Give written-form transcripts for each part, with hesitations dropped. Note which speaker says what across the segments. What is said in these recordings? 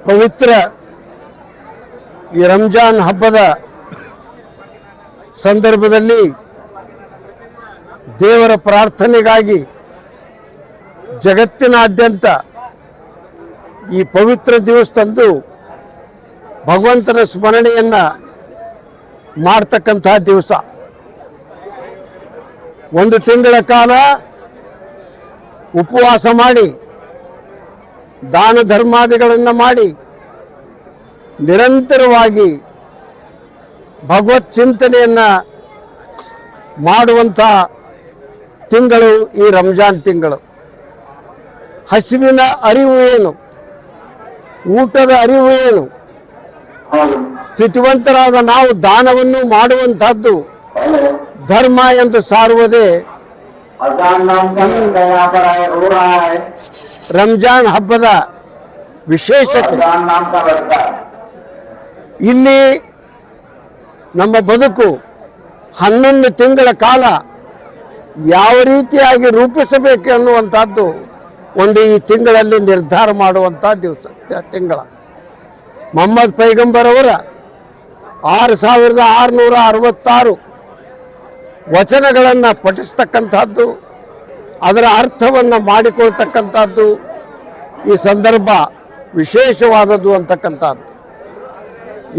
Speaker 1: ಪವಿತ್ರ ಈ ರಂಜಾನ್ ಹಬ್ಬದ ಸಂದರ್ಭದಲ್ಲಿ ದೇವರ ಪ್ರಾರ್ಥನೆಗಾಗಿ ಜಗತ್ತಿನಾದ್ಯಂತ ಈ ಪವಿತ್ರ ದಿವಸದಂದು ಭಗವಂತನ ಸ್ಮರಣೆಯನ್ನು ಮಾಡ್ತಕ್ಕಂಥ ದಿವಸ. ಒಂದು ತಿಂಗಳ ಕಾಲ ಉಪವಾಸ ಮಾಡಿ ದಾನ ಧರ್ಮಾದಿಗಳನ್ನು ಮಾಡಿ ನಿರಂತರವಾಗಿ ಭಗವತ್ ಚಿಂತನೆಯನ್ನು ಮಾಡುವಂಥ ತಿಂಗಳು ಈ ರಂಜಾನ್ ತಿಂಗಳು. ಹಸಿವಿನ ಅರಿವು ಏನು, ಊಟದ ಅರಿವು ಏನು, ಸ್ಥಿತಿವಂತರಾದ ನಾವು ದಾನವನ್ನು ಮಾಡುವಂತಹದ್ದು ಧರ್ಮ ಎಂದು ಸಾರುವುದೇ ರಂಜಾನ್ ಹಬ್ಬದ ವಿಶೇಷತೆ. ಇಲ್ಲಿ ನಮ್ಮ ಬದುಕು 11 ತಿಂಗಳ ಕಾಲ ಯಾವ ರೀತಿಯಾಗಿ ರೂಪಿಸಬೇಕು ಅನ್ನುವಂಥದ್ದು ಒಂದು ಈ ತಿಂಗಳಲ್ಲಿ ನಿರ್ಧಾರ ಮಾಡುವಂಥ ತಿಂಗಳ. ಮೊಹಮ್ಮದ್ ಪೈಗಂಬರ್ ಅವರ 6666 ವಚನಗಳನ್ನು ಪಠಿಸ್ತಕ್ಕಂಥದ್ದು, ಅದರ ಅರ್ಥವನ್ನು ಮಾಡಿಕೊಳ್ತಕ್ಕಂಥದ್ದು ಈ ಸಂದರ್ಭ ವಿಶೇಷವಾದದ್ದು ಅಂತಕ್ಕಂಥದ್ದು.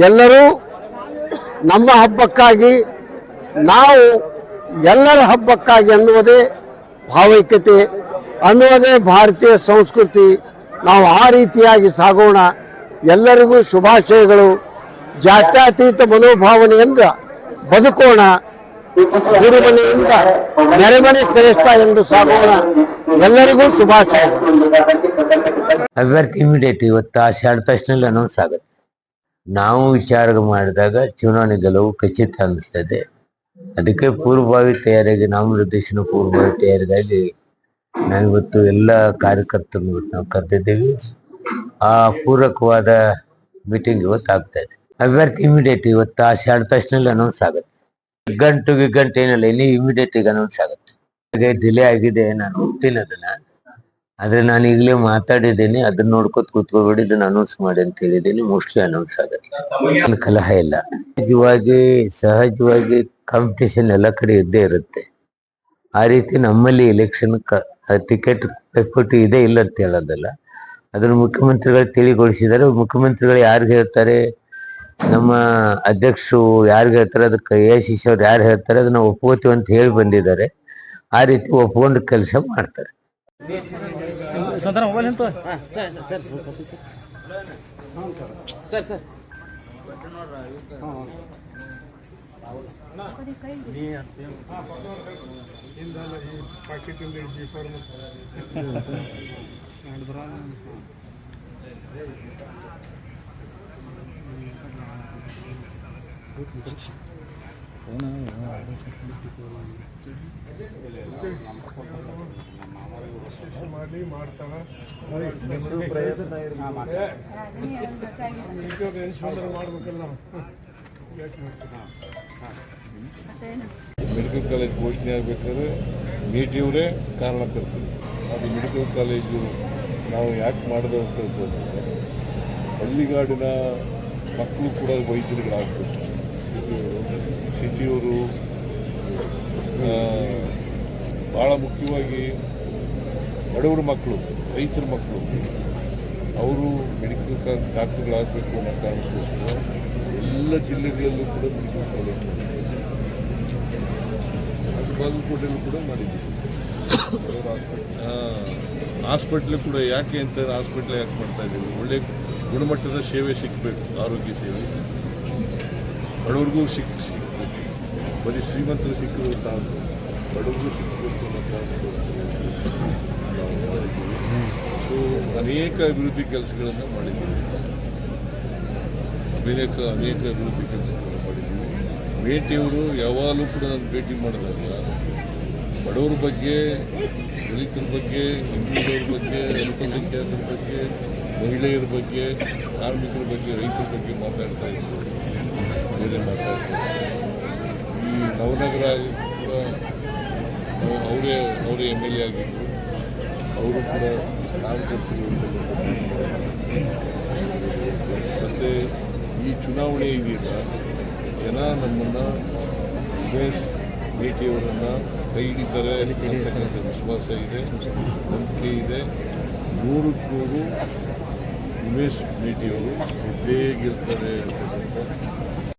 Speaker 1: ಎಲ್ಲರೂ ನಮ್ಮ ಹಬ್ಬಕ್ಕಾಗಿ, ನಾವು ಎಲ್ಲರ ಹಬ್ಬಕ್ಕಾಗಿ ಅನ್ನುವುದೇ ಭಾವೈಕ್ಯತೆ, ಅನ್ನುವುದೇ ಭಾರತೀಯ ಸಂಸ್ಕೃತಿ. ನಾವು ಆ ರೀತಿಯಾಗಿ ಸಾಗೋಣ. ಎಲ್ಲರಿಗೂ ಶುಭಾಶಯಗಳು. ಜಾತ್ಯತೀತ ಮನೋಭಾವನೆಯಿಂದ ಬದುಕೋಣ. ಗುರುಮನೆಯಿಂದ ನೆರೆಮನೆ ಶ್ರೇಷ್ಠ ಎಂದು ಸಾಗೋಣ. ಎಲ್ಲರಿಗೂ ಶುಭಾಶಯಗಳು.
Speaker 2: ಅಭ್ಯರ್ಥಿ ಇಮಿಡಿಯೇಟ್ ಇವತ್ತು ಆಷಾಢ ತಕ್ಷಣ ಅನೌನ್ಸ್ ಆಗುತ್ತೆ. ನಾವು ವಿಚಾರ ಮಾಡಿದಾಗ ಚುನಾವಣೆ ಗೆಲುವು ಖಚಿತ ಅನ್ನಿಸ್ತದೆ. ಅದಕ್ಕೆ ಪೂರ್ವಭಾವಿ ತಯಾರಿಗೆ, ನಾಮನಿರ್ದೇಶನ ಪೂರ್ವಭಾವಿ ತಯಾರಿಗಾಗಿ ನಾವಿವತ್ತು ಎಲ್ಲ ಕಾರ್ಯಕರ್ತರನ್ನು ನಾವು ಕರೆದಿದ್ದೀವಿ. ಆ ಪೂರಕವಾದ ಮೀಟಿಂಗ್ ಇವತ್ತು ಆಗ್ತಾ ಇದೆ. ಅಭ್ಯರ್ಥಿ ಇಮಿಡಿಯೇಟ್ ಇವತ್ತು ಆಷಾಢ ತಕ್ಷಣ ಅನೌನ್ಸ್ ಆಗುತ್ತೆ. ಗಂಟು ಏನಿಲ್ಲ, ಇಲ್ಲಿ ಇಮಿಡಿಯೇಟ್ ಈಗ ಅನೌನ್ಸ್ ಆಗುತ್ತೆ. ಹಾಗೆ ಡಿಲೇ ಆಗಿದೆ, ನಾನು ಹೋಗ್ತೀನಿ ಅದನ್ನ. ಆದ್ರೆ ನಾನು ಈಗಲೇ ಮಾತಾಡಿದ್ದೀನಿ, ಅದನ್ನ ನೋಡ್ಕೊತ ಕೂತ್ಕೋಬೇಡಿ, ಇದನ್ನ ಅನೌನ್ಸ್ ಮಾಡಿ ಅಂತ ಹೇಳಿದ್ದೀನಿ. ಮೋಸ್ಟ್ಲಿ ಅನೌನ್ಸ್ ಆಗುತ್ತೆ. ಕಲಹ ಇಲ್ಲ. ಸಹಜವಾಗಿ ಕಾಂಪಿಟೇಷನ್ ಎಲ್ಲ ಕಡೆ ಇದ್ದೇ ಇರುತ್ತೆ. ಆ ರೀತಿ ನಮ್ಮಲ್ಲಿ ಎಲೆಕ್ಷನ್ ಟಿಕೆಟ್ ಪೈಪೋಟಿ ಇದೆ ಇಲ್ಲ ಅಂತ ಹೇಳೋದಲ್ಲ. ಅದನ್ನು ಮುಖ್ಯಮಂತ್ರಿಗಳು ತಿಳಿಗೊಳಿಸಿದ್ದಾರೆ. ಮುಖ್ಯಮಂತ್ರಿಗಳು ಯಾರಿಗೆ ಹೇಳ್ತಾರೆ, ನಮ್ಮ ಅಧ್ಯಕ್ಷರು ಯಾರಿಗೆ ಹೇಳ್ತಾರೆ, ಅದಕ್ಕೆ AICC ಅವ್ರು ಯಾರು ಹೇಳ್ತಾರೆ ಅದನ್ನ ಒಪ್ಕೋತೀವಿ ಅಂತ ಹೇಳಿ ಬಂದಿದ್ದಾರೆ. ಆ ರೀತಿ ಒಪ್ಕೊಂಡು ಕೆಲಸ ಮಾಡ್ತಾರೆ.
Speaker 3: ಮೆಡಿಕಲ್ ಕಾಲೇಜ್ ಘೋಷಣೆ ಆಗಬೇಕಾದ್ರೆ ಮೇಟಿಯವರೇ ಕಾರಣಕರ್ತರು. ಅದು ಮೆಡಿಕಲ್ ಕಾಲೇಜು ನಾವು ಯಾಕೆ ಮಾಡಿದೆ ಅಂತಂದರೆ ಹಳ್ಳಿಗಾಡಿನ ಮಕ್ಕಳು ಕೂಡ ವೈದ್ಯರುಗಳಾಗಬೇಕು. ಸಿಟಿಯವರು ಭಾಳ ಮುಖ್ಯವಾಗಿ ಬಡವರ ಮಕ್ಕಳು, ರೈತರ ಮಕ್ಕಳು, ಅವರು ಮೆಡಿಕಲ್ ಡಾಕ್ಟರ್ಗಳಾಗಬೇಕು ಅನ್ನೋ ಕಾರಣಕ್ಕೋಸ್ಕರ ಎಲ್ಲ ಜಿಲ್ಲೆಗಳಲ್ಲೂ ಕೂಡ ಮೆಡಿಕಲ್ ಕಾಲೇಜ್ ಅದು ಬಾಗಲಕೋಟೆಯಲ್ಲೂ ಕೂಡ ಮಾಡಿದ್ದೀವಿ. ಹಾಸ್ಪಿಟ್ಲ್ ಕೂಡ ಯಾಕೆ ಅಂತ ಹಾಸ್ಪಿಟ್ಲ್ ಯಾಕೆ ಮಾಡ್ತಾ ಇದ್ದೀವಿ, ಒಳ್ಳೆ ಗುಣಮಟ್ಟದ ಸೇವೆ ಸಿಗಬೇಕು, ಆರೋಗ್ಯ ಸೇವೆ ಬಡವ್ರಿಗೂ ಸಿಗಬೇಕು. ಬರೀ ಶ್ರೀಮಂತರು ಸಿಕ್ಕಿದ್ರು ಸಾಕು, ಬಡವ್ರಿಗೂ ಸಿಕ್ಕಬೇಕು ಅನ್ನೋ ನಾವು ಮಾಡಿದ್ದೀವಿ. ಸೊ ಅನೇಕ ಅಭಿವೃದ್ಧಿ ಕೆಲಸಗಳನ್ನು ಮಾಡಿದ್ದೀವಿ. ಅನೇಕ ಅಭಿವೃದ್ಧಿ ಕೆಲಸಗಳನ್ನು ಮಾಡಿದ್ದೀವಿ. ಮೇಟಿಯವರು ಯಾವಾಗಲೂ ಕೂಡ ನಾನು ಭೇಟಿ ಮಾಡಿದಾಗ ಬಡವರ ಬಗ್ಗೆ, ದಲಿತರ ಬಗ್ಗೆ, ಹಿಂದುಳಿದವ್ರ ಬಗ್ಗೆ, ಅಲ್ಪಸಂಖ್ಯಾತರ ಬಗ್ಗೆ, ಮಹಿಳೆಯರ ಬಗ್ಗೆ, ಕಾರ್ಮಿಕರ ಬಗ್ಗೆ, ರೈತರ ಬಗ್ಗೆ ಮಾತಾಡ್ತಾ ಇದ್ರು. ಬೇರೆ ಮಾತಾಡ್ತಾರೆ. ಈ ನವನಗರ ಕೂಡ ಅವರೇ MLA ಆಗಿದ್ದರು. ಅವರು ಕೂಡ ನಾವು ಮತ್ತು ಈ ಚುನಾವಣೆ ಇದೆಯಲ್ಲ, ಜನ ನಮ್ಮನ್ನು ಉಮೇಶ್ ಮೇಟಿಯವರನ್ನು ಕೈ ಹಿಡಿತಾರೆ ಅಂತಕ್ಕಂಥ ವಿಶ್ವಾಸ ಇದೆ, ನಂಬಿಕೆ ಇದೆ. 100ಕ್ಕೆ 100 ಉಮೇಶ್ ಮೇಟಿಯವರು ಗೆದ್ದೇ ಗೆಲ್ತಾರೆ ಅಂತಕ್ಕಂಥ